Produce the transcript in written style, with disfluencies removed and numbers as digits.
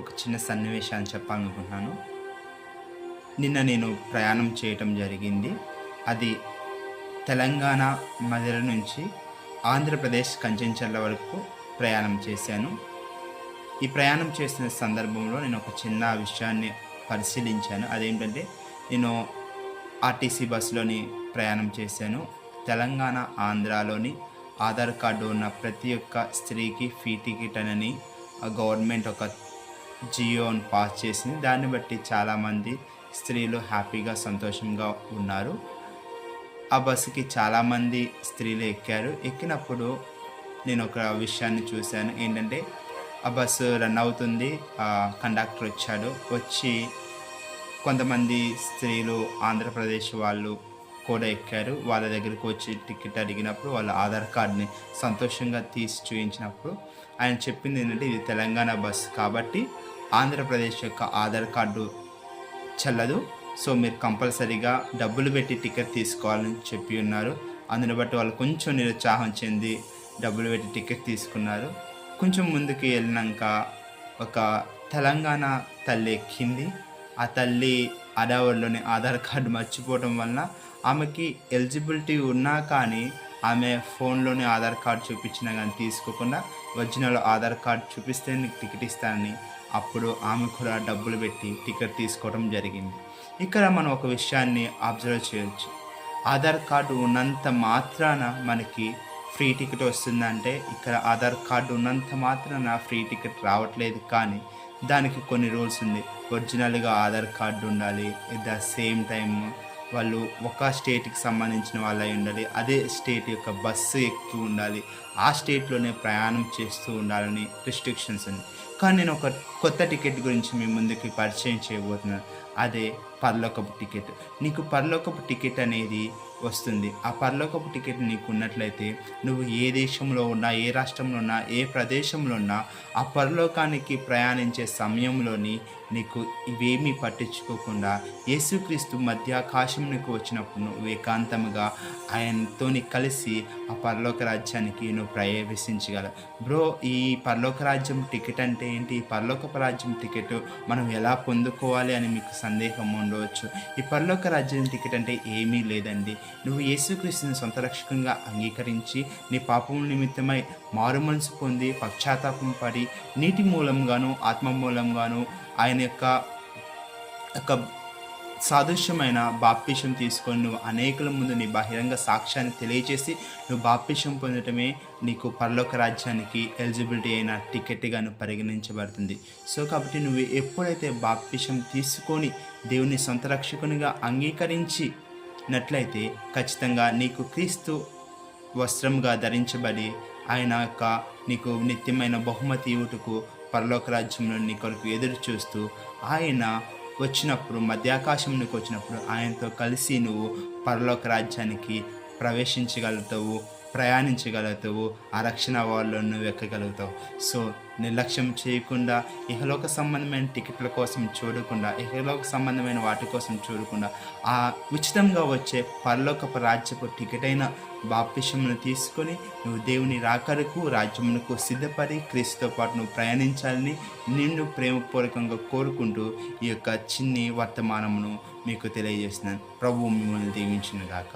ఒక చిన్న సన్నివేశాన్ని చెప్పాలనుకుంటున్నాను. నిన్న నేను ప్రయాణం చేయటం జరిగింది. అది తెలంగాణ మధుర నుంచి ఆంధ్రప్రదేశ్ కంచెంచర్ల వరకు ప్రయాణం చేశాను. ఈ ప్రయాణం చేసిన సందర్భంలో నేను ఒక చిన్న విషయాన్ని పరిశీలించాను. అదేంటంటే నేను ఆర్టీసీ బస్సులోని ప్రయాణం చేశాను. తెలంగాణ, ఆంధ్రాలోని ఆధార్ కార్డు ఉన్న ప్రతి ఒక్క స్త్రీకి ఫ్రీ టికెట్ అని గవర్నమెంట్ ఒక జియోని పాస్ చేసింది. దాన్ని బట్టి చాలామంది స్త్రీలు హ్యాపీగా, సంతోషంగా ఉన్నారు. ఆ బస్సుకి చాలామంది స్త్రీలు ఎక్కారు. ఎక్కినప్పుడు నేను ఒక విషయాన్ని చూశాను. ఏంటంటే ఆ బస్సు రన్ అవుతుంది. కండక్టర్ వచ్చాడు. వచ్చి కొంతమంది స్త్రీలు ఆంధ్రప్రదేశ్ వాళ్ళు కూడా ఎక్కారు. వాళ్ళ దగ్గరికి వచ్చి టికెట్ అడిగినప్పుడు వాళ్ళ ఆధార్ కార్డ్ని సంతోషంగా తీసి చూపించినప్పుడు ఆయన చెప్పింది ఏంటంటే, ఇది తెలంగాణ బస్సు కాబట్టి ఆంధ్రప్రదేశ్ యొక్క ఆధార్ కార్డు చెల్లదు. సో మీరు కంపల్సరీగా డబ్బులు పెట్టి టికెట్ తీసుకోవాలని చెప్పి ఉన్నారు. అందుని బట్టి వాళ్ళు కొంచెం నిరుత్సాహం చెంది డబ్బులు పెట్టి టికెట్ తీసుకున్నారు. కొంచెం ముందుకు వెళ్ళినాక ఒక తెలంగాణ తల్లి ఎక్కింది. ఆ తల్లి అడావుడిలోని ఆధార్ కార్డు మర్చిపోవడం వలన ఆమెకి ఎలిజిబిలిటీ ఉన్నా కానీ ఆమె ఫోన్లోనే ఆధార్ కార్డు చూపించినా కానీ తీసుకోకుండా ఒరిజినల్ ఆధార్ కార్డు చూపిస్తే నీకు టికెట్ ఇస్తానని అప్పుడు ఆమె కూడా డబ్బులు పెట్టి టికెట్ తీసుకోవడం జరిగింది. ఇక్కడ మనం ఒక విషయాన్ని అబ్జర్వ్ చేయవచ్చు. ఆధార్ కార్డు ఉన్నంత మాత్రాన మనకి ఫ్రీ టికెట్ వస్తుందంటే ఇక్కడ ఆధార్ కార్డు ఉన్నంత మాత్రాన ఫ్రీ టికెట్ రావట్లేదు. కానీ దానికి కొన్ని రూల్స్ ఉంది. ఒరిజినల్గా ఆధార్ కార్డు ఉండాలి. ఎట్ ద సేమ్ టైమ్ వాళ్ళు ఒక స్టేట్కి సంబంధించిన వాళ్ళు అయి ఉండాలి. అదే స్టేట్ యొక్క బస్సు ఎక్కి ఉండాలి. ఆ స్టేట్లోనే ప్రయాణం చేస్తూ ఉండాలని రిస్ట్రిక్షన్స్ ఉంది. కానీ నేను ఒక కొత్త టికెట్ గురించి మీ ముందుకి పరిచయం చేయబోతున్నాను. అదే పరలోకపు టికెట్. నీకు పరలోకపు టికెట్ అనేది వస్తుంది. ఆ పరలోకపు టికెట్ నీకు ఉన్నట్లయితే నువ్వు ఏ దేశంలో ఉన్నా, ఏ రాష్ట్రంలో ఉన్నా, ఏ ప్రదేశంలో ఉన్నా ఆ పరలోకానికి ప్రయాణించే సమయంలోని నీకు ఇవేమీ పట్టించుకోకుండా యేసుక్రీస్తు మధ్యాకాశంకి వచ్చినప్పుడు నువ్వు ఏకాంతముగా ఆయనతో కలిసి ఆ పరలోక రాజ్యానికి నువ్వు ప్రవేశించగలవు. బ్రో, ఈ పరలోక రాజ్యం టికెట్ అంటే ఏంటి? ఈ పరలోకపు రాజ్యం టికెట్ మనం ఎలా పొందుకోవాలి అని మీకు సందేహం ఉండవచ్చు. ఈ పరలోక రాజ్యం టికెట్ అంటే ఏమీ లేదండి. నువ్వు యేసుక్రీస్తుని సొంత రక్షకంగా అంగీకరించి నీ పాపం నిమిత్తమై మారు మనసు పొంది పశ్చాత్తాపం పడి నీటి మూలంగాను ఆత్మ మూలంగాను ఆయన యొక్క సాదృశ్యమైన బాప్తిసం తీసుకొని నువ్వు అనేకుల ముందు నీ బహిరంగ సాక్ష్యాన్ని తెలియజేసి నువ్వు బాప్తిసం పొందటమే నీకు పరలోక రాజ్యానికి ఎలిజిబిలిటీ అయిన టికెట్గా పరిగణించబడుతుంది. సో కాబట్టి నువ్వు ఎప్పుడైతే బాప్తిసం తీసుకొని దేవుని సొంత రక్షకునిగా అంగీకరించినట్లయితే ఖచ్చితంగా నీకు క్రీస్తు వస్త్రంగా ధరించబడి ఆయన యొక్క నీకు నిత్యమైన బహుమతి ఇవ్వటకు పరలోక రాజ్యంలో నీ కొరకు ఎదురు చూస్తూ ఆయన వచ్చినప్పుడు మధ్యాకాశంలోకి వచ్చినప్పుడు ఆయనతో కలిసి నువ్వు పరలోక రాజ్యానికి ప్రవేశించగలుగుతావు, ప్రయాణించగలుగుతావు. ఆ రక్షణ వాళ్ళలో నువ్వు ఎక్కగలుగుతావు. సో నిర్లక్ష్యం చేయకుండా, ఇహలోక సంబంధమైన టికెట్ల కోసం చూడకుండా, ఇహలోక సంబంధమైన వాటి కోసం చూడకుండా ఆ ఉచితంగా వచ్చే పరలోకపు రాజ్యపు టికెట్ అయిన బాప్తిసమును తీసుకొని నువ్వు దేవుని రాకడకు రాజ్యమునకు సిద్ధపడి క్రీస్తుతో పాటు నువ్వు ప్రయాణించాలని నిన్ను ప్రేమపూర్వకంగా కోరుకుంటూ ఈ యొక్క చిన్ని వర్తమానమును మీకు తెలియజేస్తున్నాను. ప్రభువు మిమ్మల్ని దీవించును గాక.